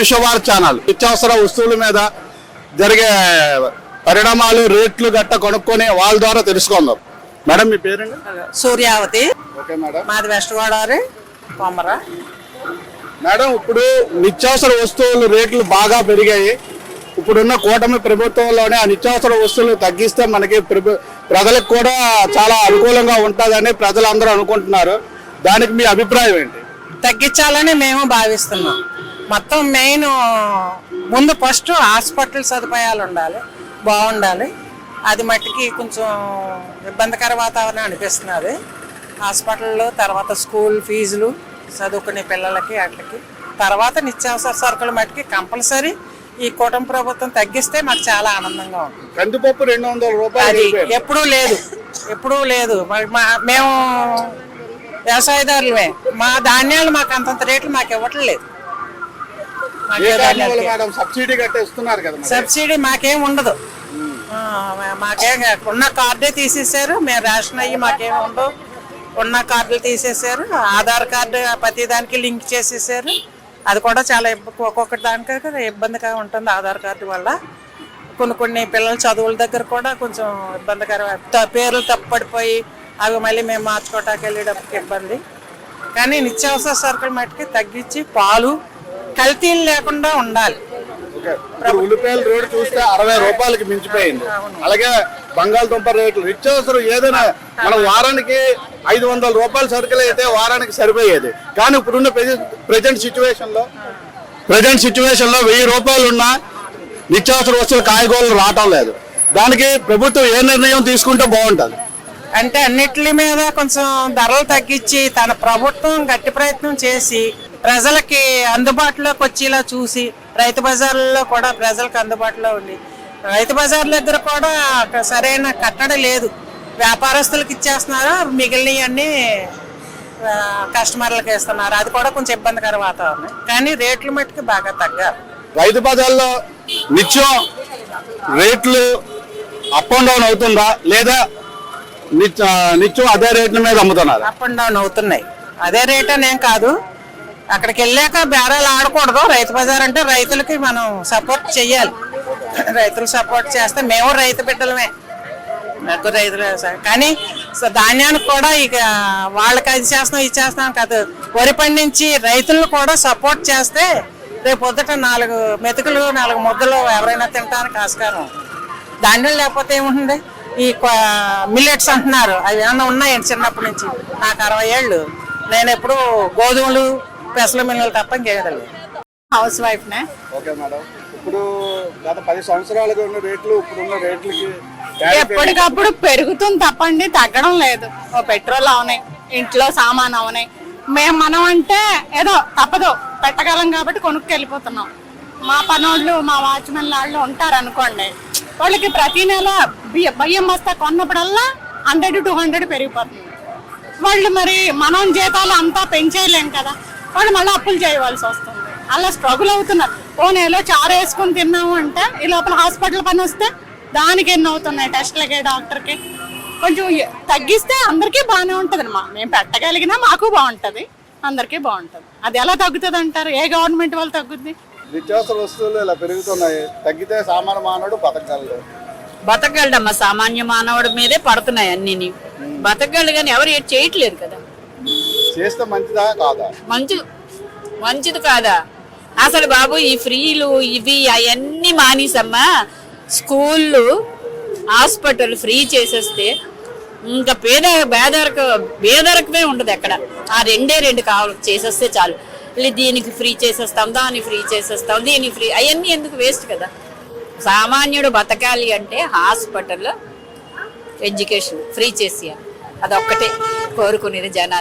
Vishwabharat channel. నిత్యావసర వస్తువుల మీద జరిగే పరిణామాలు, రేట్లు గట్ట కొనుక్కొని వాళ్ళ ద్వారా తెలుసుకుందాం. మేడం మీ పేరండి? సూర్యావతి. Okay madam. మాది వెస్ట్ గోదావరి కొమర. మేడం, ఇప్పుడు నిత్యావసర వస్తువులు రేట్లు బాగా పెరిగాయి. ఇప్పుడున్న కూటమి ప్రభుత్వంలోనే ఆ నిత్యావసర వస్తువులు తగ్గిస్తే మనకి ప్రజలకు కూడా చాలా అనుకూలంగా ఉంటుందని ప్రజలందరూ అనుకుంటున్నారు. దానికి మీ అభిప్రాయం ఏంటి? తగ్గించాలని మేము భావిస్తున్నాం. మొత్తం మెయిన్ ముందు ఫస్ట్ హాస్పిటల్ సదుపాయాలు ఉండాలి, బాగుండాలి. అది మట్టికి కొంచెం ఇబ్బందికర వాతావరణం అనిపిస్తున్నది. హాస్పిటల్లో తర్వాత స్కూల్ ఫీజులు చదువుకునే పిల్లలకి వాటికి, తర్వాత నిత్యావసర సరుకుల మట్టికి కంపల్సరీ ఈ కూటమి ప్రభుత్వం తగ్గిస్తే మాకు చాలా ఆనందంగా ఉంటుంది. కందిపప్పు 200 రూపాయలు ఎప్పుడూ లేదు. మేము వ్యవసాయదారులమే, మా ధాన్యాలు మాకు అంతంత రేట్లు మాకు ఇవ్వట్లేదు. సబ్సిడీ మాకేం ఉండదు. మాకేం ఉన్న కార్డే తీసేసారు. మేము రేషన్ అయ్యి మాకేం ఉండవు. ఉన్న కార్డులు తీసేసారు. ఆధార్ కార్డు ప్రతి దానికి లింక్ చేసేసారు. అది కూడా చాలా ఒక్కొక్కటి దానికి ఇబ్బందిగా ఉంటుంది. ఆధార్ కార్డు వల్ల కొన్ని పిల్లల చదువుల దగ్గర కూడా కొంచెం ఇబ్బందికర, పేర్లు తప్పడిపోయి అవి మళ్ళీ మేము మార్చుకోవటానికి వెళ్ళేటప్పటికి ఇబ్బంది. కానీ నిత్యావసర సరుకుల మట్టుకి తగ్గించి పాలు కల్తీలు లేకుండా ఉండాలి. ఉల్లిపాయల రేటు చూస్తే 60 రూపాయలకి మించిపోయింది. అలాగే బంగాళదుంప రేట్లు, నిత్యావసరం ఏదైనా మనం వారానికి 500 రూపాయల సరుకులు అయితే వారానికి సరిపోయేది. కానీ ఇప్పుడున్న ప్రజెంట్ సిచ్యువేషన్ లో 1000 రూపాయలు ఉన్న నిత్యావసర వస్తువులు కాయగూరలు రావటం లేదు. దానికి ప్రభుత్వం ఏ నిర్ణయం తీసుకుంటే బాగుంటుంది? అంటే అన్నిటి మీద కొంచెం ధరలు తగ్గించి తన ప్రభుత్వం గట్టి ప్రయత్నం చేసి ప్రజలకి అందుబాటులోకి వచ్చేలా చూసి, రైతు బజార్లలో కూడా ప్రజలకు అందుబాటులో ఉండి, రైతు బజార్ల దగ్గర కూడా సరైన కట్టడి లేదు. వ్యాపారస్తులకు ఇచ్చేస్తున్నారు, మిగిలినవన్నీ కస్టమర్లకు ఇస్తున్నారు. అది కూడా కొంచెం ఇబ్బందికర వాతావరణం. కానీ రేట్లు మట్టుకు బాగా తగ్గారు. రైతు బజార్లో నిత్యం రేట్లు అప్ అండ్ డౌన్ అవుతుందా, లేదా నిత్యం అదే రేట్ల మీద అమ్ముతున్నారు? అప్ అండ్ డౌన్ అవుతున్నాయి. అదే రేట్ అనేం కాదు. అక్కడికి వెళ్ళాక బేరాలు ఆడకూడదు. రైతు బజార్ అంటే రైతులకి మనం సపోర్ట్ చెయ్యాలి. రైతులు సపోర్ట్ చేస్తే మేము రైతు బిడ్డలమే, నాకు రైతులు. కానీ ధాన్యానికి కూడా ఇక వాళ్ళకి అది చేస్తున్నాం ఇది చేస్తున్నాం కాదు. వరి పండించి రైతులను కూడా సపోర్ట్ చేస్తే రేపు పొద్దుట 4 మెతుకులు 4 ముద్దలు ఎవరైనా తినడానికి ఆస్కారం. ధాన్యం లేకపోతే ఏముంటుంది? ఈ మిల్లెట్స్ అంటున్నారు, అవి ఏమన్నా ఉన్నాయండి? చిన్నప్పటి నుంచి నాకు 60 ఏళ్ళు, నేను ఎప్పుడు గోధుమలు పెసల మిల్లలు తప్ప ఇంకేదలేదు. హౌస్ వైఫ్ నే. Okay madam. ఇప్పుడు గత 10 సంవత్సరాలుగా ఉన్న రేట్లు ఇప్పుడున్న రేట్లకి ఎప్పటికప్పుడు పెరుగుతుంది తప్పండి, తగ్గడం లేదు. ఓ పెట్రోల్ అవునాయి, ఇంట్లో సామాన్ అవునాయి. మనం అంటే ఏదో తప్పదు, పెట్టగలం కాబట్టి కొనుక్కు వెళ్ళిపోతున్నాం. మా పనోళ్ళు, మా వాచ్మెన్ వాళ్ళు ఉంటారు అనుకోండి, వాళ్ళకి ప్రతి నెల బియ్యం బస్తా కొన్నప్పుడల్లా 100 to 200 పెరిగిపోతుంది. వాళ్ళు మరి మనం జీతాలు అంతా పెంచేయలేం కదా, వాళ్ళు మళ్ళీ అప్పులు చేయవలసి వస్తుంది. అలా స్ట్రగుల్ అవుతున్నారు. ఓ నెలలో చారు వేసుకుని తిన్నాము అంటే ఈ లోపల హాస్పిటల్ పని వస్తే దానికి ఎన్ని అవుతున్నాయి, టెస్ట్లకి, డాక్టర్కి. కొంచెం తగ్గిస్తే అందరికీ బాగానే ఉంటుంది. మేము పెట్టగలిగినా మాకు బాగుంటుంది, అందరికీ బాగుంటుంది. అది ఎలా తగ్గుతుంది అంటారు? ఏ గవర్నమెంట్ వాళ్ళు తగ్గుద్ది? నిత్యావసర వస్తువులు ఇలా పెరుగుతున్నాయి, తగ్గితే సామాన్య మానవుడు బతకగలడమ్మా. సామాన్య మానవుడి మీదే పడుతున్నాయి అన్ని. బతకగలడు కానీ ఎవరు ఏం చేయట్లేదు కదా. చేస్తే మంచిదా కాదా? మంచిది కాదా అసలు బాబు? ఈ ఫ్రీలు ఇవి అవన్నీ మానేసమ్మా. స్కూళ్ళు, హాస్పిటల్ ఫ్రీ చేసేస్తే ఇంకా పేదరికమే ఉండదు ఎక్కడ. ఆ 2 కావాలి చేసేస్తే చాలు. దీనికి ఫ్రీ చేసేస్తాం, దాన్ని ఫ్రీ చేసేస్తాం, దీనికి ఫ్రీ, అవన్నీ ఎందుకు? వేస్ట్ కదా. సామాన్యుడు బతకాలి అంటే హాస్పిటల్లో ఎడ్యుకేషన్ ఫ్రీ చేసేయాలి. అదొక్కటే కోరుకునేది జనాలు.